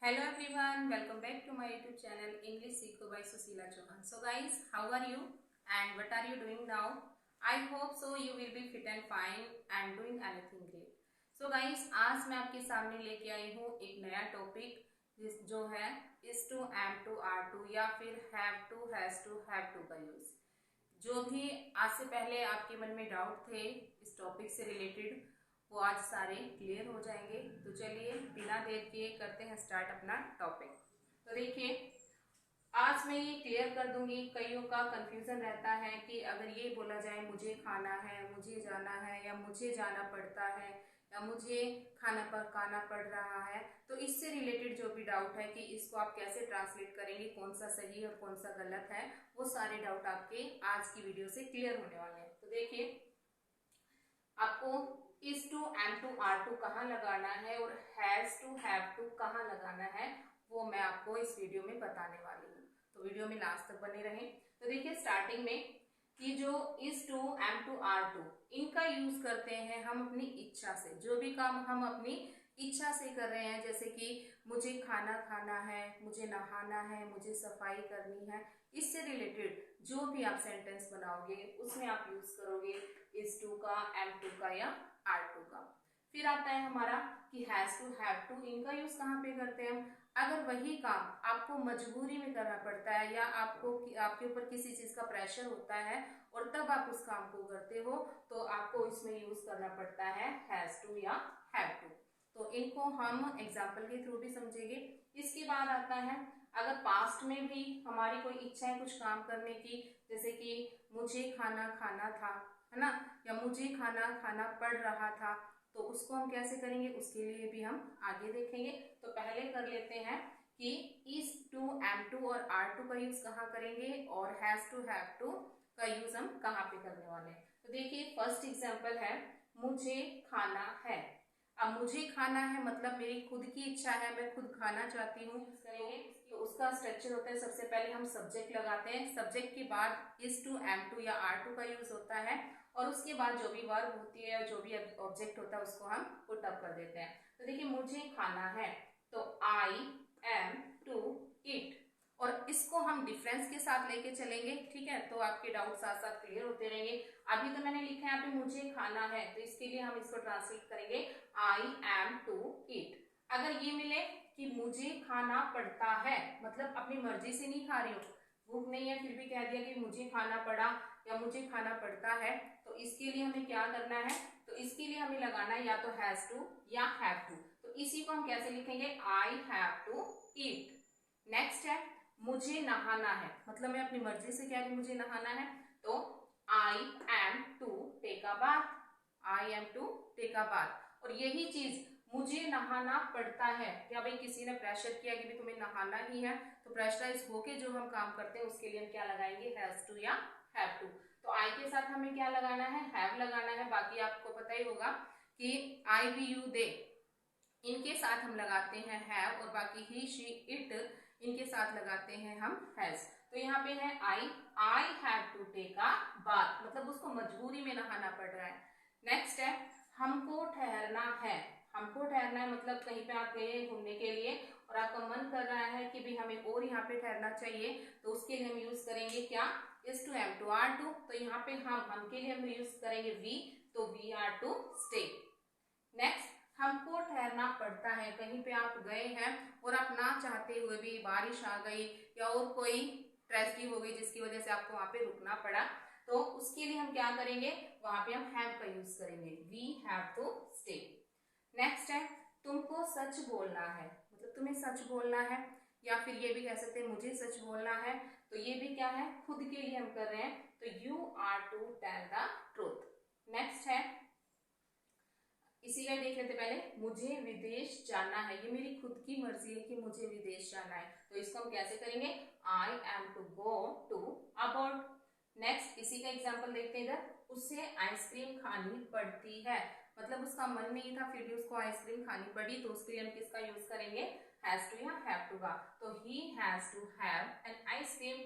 Hello everyone, welcome back to my YouTube channel English Seekho by Susila Chauhan. So guys, how are you and what are you doing now? I hope so you will be fit and fine and doing anything great. So guys, आज मैं आपके सामने लेके आई हूँ एक नया topic जो है is to, am to, are to या फिर have to, has to का यूज। जो भी आज से पहले आपके मन में डाउट थे इस टॉपिक से रिलेटेड वो आज सारे क्लियर हो जाएंगे। तो चलिए बिना देर किए करते हैं स्टार्ट अपना टॉपिक। तो देखिए आज मैं ये क्लियर कर दूंगी, कईयों का कंफ्यूजन रहता है कि अगर ये बोला जाए मुझे खाना है, मुझे जाना है या मुझे जाना पड़ता है या मुझे खाना पकाना पड़ रहा है, तो इससे रिलेटेड जो भी डाउट है कि इसको आप कैसे ट्रांसलेट करेंगे, कौन सा सही और कौन सा गलत है, वो सारे डाउट आपके आज की वीडियो से क्लियर होने वाले हैं। तो देखिए आपको is to, am to, are to कहाँ लगाना है और हैज टू, हैव टू कहाँ लगाना है वो मैं आपको इस वीडियो में बताने वाली हूँ। तो वीडियो में लास्ट तक बने रहें। तो देखिए स्टार्टिंग में कि जो is to, am to, are to इनका यूज करते हैं हम अपनी इच्छा से। जो भी काम हम अपनी इच्छा से कर रहे हैं, जैसे कि मुझे खाना खाना है, मुझे नहाना है, मुझे सफाई करनी है, इससे रिलेटेड जो भी आप सेंटेंस बनाओगे उसमें आप यूज करोगे इज टू का, एम टू का या आर टू का। फिर आता है हमारा कि हैज टू, हैव टू, इनका यूज कहाँ पे करते हैं हम? अगर वही काम आपको मजबूरी में करना पड़ता है या आपको आपके ऊपर किसी चीज का प्रेशर होता है और तब आप उस काम को करते हो तो आपको इसमें यूज करना पड़ता है हैज टू या हैव टू। तो इनको हम एग्जाम्पल के थ्रू भी समझेंगे। इसके बाद आता है अगर पास्ट में भी हमारी कोई इच्छा है कुछ काम करने की, जैसे कि मुझे खाना खाना था, है ना, या मुझे खाना खाना पड़ रहा था, तो उसको हम कैसे करेंगे उसके लिए भी हम आगे देखेंगे। तो पहले कर लेते हैं कि इज टू, एम टू और आर टू का यूज कहाँ करेंगे और हैज टू, हैव टू का यूज हम कहाँ पे करने वाले हैं। तो देखिए फर्स्ट एग्जांपल है मुझे खाना है। अब मुझे खाना है मतलब मेरी खुद की इच्छा है, मैं खुद खाना चाहती हूँ। करेंगे तो उसका स्ट्रक्चर होता है, सबसे पहले हम सब्जेक्ट लगाते हैं, सब्जेक्ट के बाद इज टू, एम टू या आर टू का यूज होता है और उसके बाद जो भी वर्ब होती है, जो भी ऑब्जेक्ट होता है उसको हम पुट अप कर देते हैं। तो देखिए मुझे खाना है तो आई एम टू ईट, और इसको हम डिफरेंस के साथ लेके चलेंगे, ठीक है, तो आपके डाउट साथ साथ क्लियर होते रहेंगे। अभी तो मैंने लिखा है यहाँ पे मुझे खाना है, तो इसके लिए हम इसको ट्रांसलेट करेंगे आई एम टू ईट। अगर ये मिले कि मुझे खाना पड़ता है, मतलब अपनी मर्जी से नहीं खा रही हो, भूख नहीं है फिर भी कह दिया कि मुझे खाना पड़ा या मुझे खाना पड़ता है, तो इसके लिए हमें क्या करना है? तो इसके लिए हमें लगाना है या तो हैज टू या हैव टू। तो इसी को हम कैसे लिखेंगे? I have to eat. Next है मुझे नहाना है, मतलब मैं अपनी मर्जी से कह रही हूं मुझे नहाना है, तो I am to take a bath. I am to take a bath. और यही चीज मुझे नहाना पड़ता है, क्या भाई किसी ने प्रेशर किया कि भी तुम्हें नहाना ही है, तो प्रेशराइज होके जो हम काम करते हैं उसके लिए हम क्या लगाएंगे? हैज टू या हैव टू। तो आई के साथ हमें क्या लगाना है? हैव लगाना है। बाकी आपको पता ही होगा कि आई, वी, यू, दे इनके साथ हम लगाते हैं हैव, और बाकी ही, शी, इट इनके साथ लगाते हैं हम हैज। तो यहाँ पे है I have to take a bath, मतलब उसको मजबूरी में नहाना पड़ रहा है। नेक्स्ट है हमको ठहरना है। हमको ठहरना है मतलब कहीं पे आप गए घूमने के लिए और आपका मन कर रहा है कि भी हमें और यहाँ पे ठहरना चाहिए, तो उसके लिए हम यूज करेंगे क्या? Is to, am to, are to. तो यहाँ पे हम के लिए हम यूज करेंगे वी, तो we are to stay. Next हमको ठहरना पड़ता है, कहीं पे आप गए हैं और आप ना चाहते हुए भी बारिश आ गई या और कोई ट्रेजेडी हो गई जिसकी वजह से आपको वहां पे रुकना पड़ा, तो उसके लिए हम क्या करेंगे? वहां पे हम हैव का यूज करेंगे, we have to stay. Next है तुमको सच बोलना है, मतलब तुम्हें सच बोलना है, या फिर ये भी कह सकते हैं मुझे सच बोलना है, तो ये भी क्या है? खुद के लिए हम कर रहे हैं, तो you are to tell the truth. Next है इसी का देख लेते पहले, मुझे विदेश जाना है, ये मेरी खुद की मर्जी है कि मुझे विदेश जाना है, तो इसको हम कैसे करेंगे? I am to go to about. Next इसी का एग्जांपल देखते हैं इधर, उसे आइसक्रीम खानी पड़ती है, मतलब उसका मन नहीं था फिर भी उसको आइसक्रीम खानी पड़ी, तो उसके लिए हम किसका यूज करेंगे? हैज टू या हैव टू का। तो he has to have an ice cream.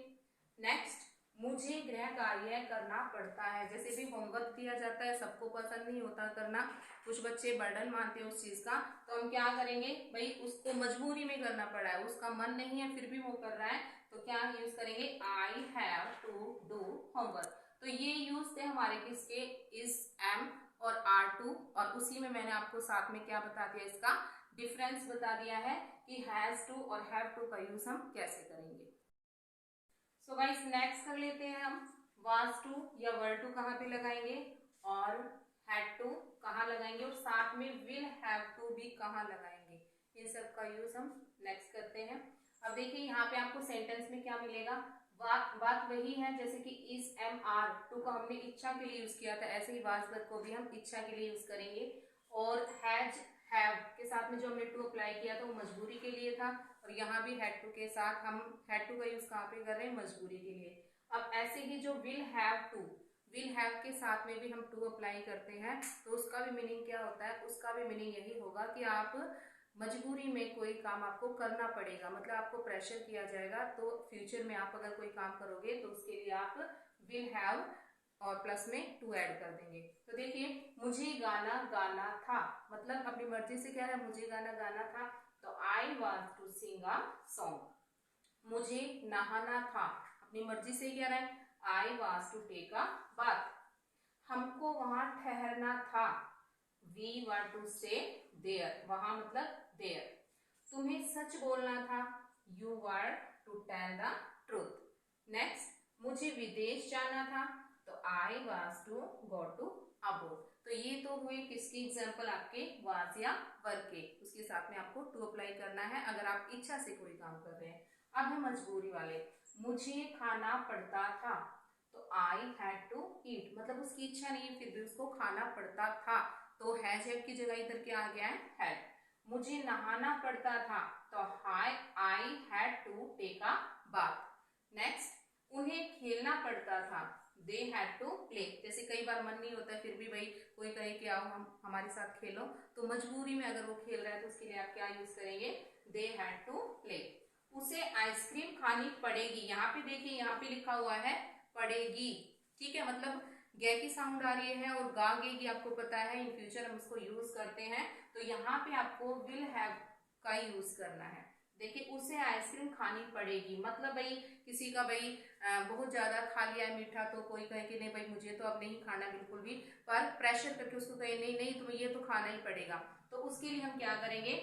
Next मुझे गृह कार्य करना पड़ता है। जैसे भी होमवर्क दिया जाता है, सबको पसंद नहीं होता करना, कुछ बच्चे बर्डन मानते हैं उस चीज का, तो हम क्या करेंगे भाई, उसको मजबूरी में करना पड़ा है, उसका मन नहीं है फिर भी वो कर रहा है, तो क्या यूज करेंगे, I have to do homework. तो ये यूज थे हमारे किसके, इज, एम और आर टू, और उसी में मैंने आपको साथ में क्या बता दिया, इसका डिफरेंस बता दिया है कि हैज टू और हैव टू का यूज हम कैसे करेंगे। सो गाइस नेक्स्ट कर लेते हैं हम, वाज टू या वर टू कहाँ पे लगाएंगे, और हैड टू कहाँ लगाएंगे, और साथ में विल हैव टू भी कहाँ लगाएंगे, इन सब का यूज हम नेक्स्ट करते हैं। अब देखिए यहाँ पे आपको सेंटेंस में क्या मिलेगा, बात वही है जैसे कि इज, एम, आर टू को हमने इच्छा के लिए यूज किया था, ऐसे ही वाज वर्ब को भी हम इच्छा के लिए यूज करेंगे। और हैज, हैव के साथ में जो हमने टू अप्लाई किया था वो मजबूरी के लिए था, और यहाँ भी हैड टू के साथ हम हैड टू का यूज कहाँ पे कर रहे हैं, मजबूरी के लिए। अब ऐसे ही जो will have to, will have के साथ में भी हम टू अप्लाई करते हैं, तो उसका भी मीनिंग क्या होता है, उसका भी मीनिंग यही होगा कि आप मजबूरी में कोई काम आपको करना पड़ेगा, मतलब आपको प्रेशर किया जाएगा, तो फ्यूचर में आप अगर कोई काम करोगे तो उसके लिए आप विल हैव और प्लस में टू ऐड कर देंगे। तो देखिए मुझे गाना गाना था, मतलब अपनी मर्जी से कह रहा है मुझे गाना गाना था, तो I want to sing a song. मुझे नहाना था, अपनी मर्जी से कह रहा है, I want to take a bath. हमको वहां ठहरना था, we want to stay there, वहां मतलब देयर। तुम्हें सच बोलना था, you want to tell the truth. Next, मुझे विदेश जाना था, तो I was to go to abroad. तो ये तो हुए किसकी एग्जाम्पल, आपके वाज या वर के, उसके साथ में आपको टू अप्लाई करना है अगर आप इच्छा से कोई काम कर रहे हैं। अब है मजबूरी वाले, मुझे खाना पड़ता था, तो आई हैड टू ईट, मतलब उसकी इच्छा नहीं है फिर भी उसको खाना पड़ता था, तो हैज हैव की जगह इधर क्या आ गया है, हैड। मुझे नहाना पड़ता था, तो I had to take a bath. Next, उन्हें खेलना पड़ता था, दे हैड टू प्ले। जैसे कई बार मन नहीं होता फिर भी भाई कोई कहे कि आओ हम हमारे साथ खेलो, तो मजबूरी में अगर वो खेल रहा है तो उसके लिए आप क्या यूज करेंगे, दे हैड टू प्ले। उसे आइसक्रीम खानी पड़ेगी, यहाँ पे देखिए यहाँ पे लिखा हुआ है पड़ेगी, ठीक है, मतलब गे की साउंड आ रही है और गा गे की आपको पता है इन फ्यूचर हम उसको यूज करते हैं, तो यहाँ पे आपको विल हैव का यूज करना है। देखिए उसे आइसक्रीम खानी पड़ेगी, मतलब भाई किसी का भाई बहुत ज्यादा खा लिया है मीठा, तो कोई कहे कि नहीं भाई मुझे तो अब नहीं खाना बिल्कुल भी, पर प्रेशर करके उसको कहे नहीं नहीं तुम्हें ये तो खाना ही पड़ेगा, तो उसके लिए हम क्या करेंगे,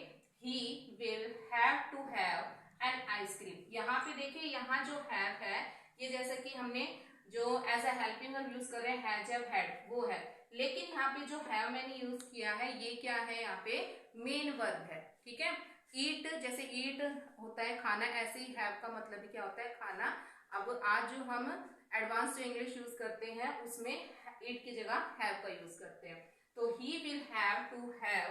he will have to have an ice cream. यहाँ पे देखिए यहाँ जो हैव है ये जैसा कि हमने जो as a helping verb use कर रहे हैं हैज हैव हैड वो है, लेकिन यहाँ पे जो हैव मैंने यूज किया है ये क्या है, यहाँ पे मेन वर्ब है, ठीक है। ईट, जैसे ईट होता है खाना, ऐसे ही हैव का मतलब भी क्या होता है, खाना। अब आज जो हम एडवांस जो इंग्लिश यूज करते हैं उसमें ईट की जगह हैव का यूज करते हैं, तो he will have to have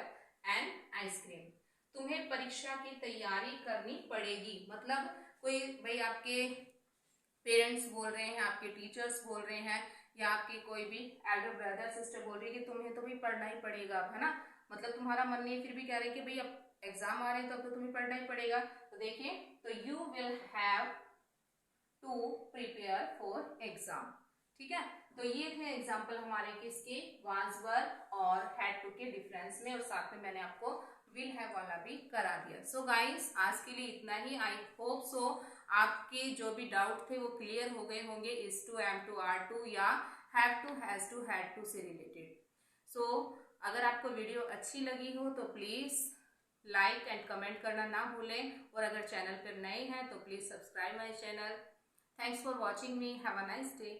an ice cream. तुम्हें परीक्षा की तैयारी करनी पड़ेगी, मतलब कोई भाई आपके पेरेंट्स बोल रहे हैं, आपके टीचर्स बोल रहे हैं, या आपके कोई भी एल्डर ब्रदर सिस्टर बोल रही है कि तुम्हें तो भी पढ़ना ही पड़ेगा, है ना, मतलब तुम्हारा मन नहीं फिर भी कह रहे हैं कि भाई अब एग्जाम आ रहे हैं तो अब तो तुम्हें पढ़ना ही पड़ेगा। तो देखिए, तो you will have to prepare for exam, ठीक है। तो ये थे एग्जाम्पल हमारे किसके, वाज वर और हैड टू के डिफरेंस में, और साथ में मैंने आपको विल हैव वाला भी करा दिया। सो गाइस आज के लिए इतना ही, आई होप सो आपके जो भी डाउट थे वो क्लियर हो गए होंगे is to, am to, are to या have to, has to, had to से रिलेटेड। सो अगर आपको वीडियो अच्छी लगी हो तो प्लीज लाइक एंड कमेंट करना ना भूलें, और अगर चैनल पर नए हैं तो please subscribe my channel. Thanks for watching me, have a nice day.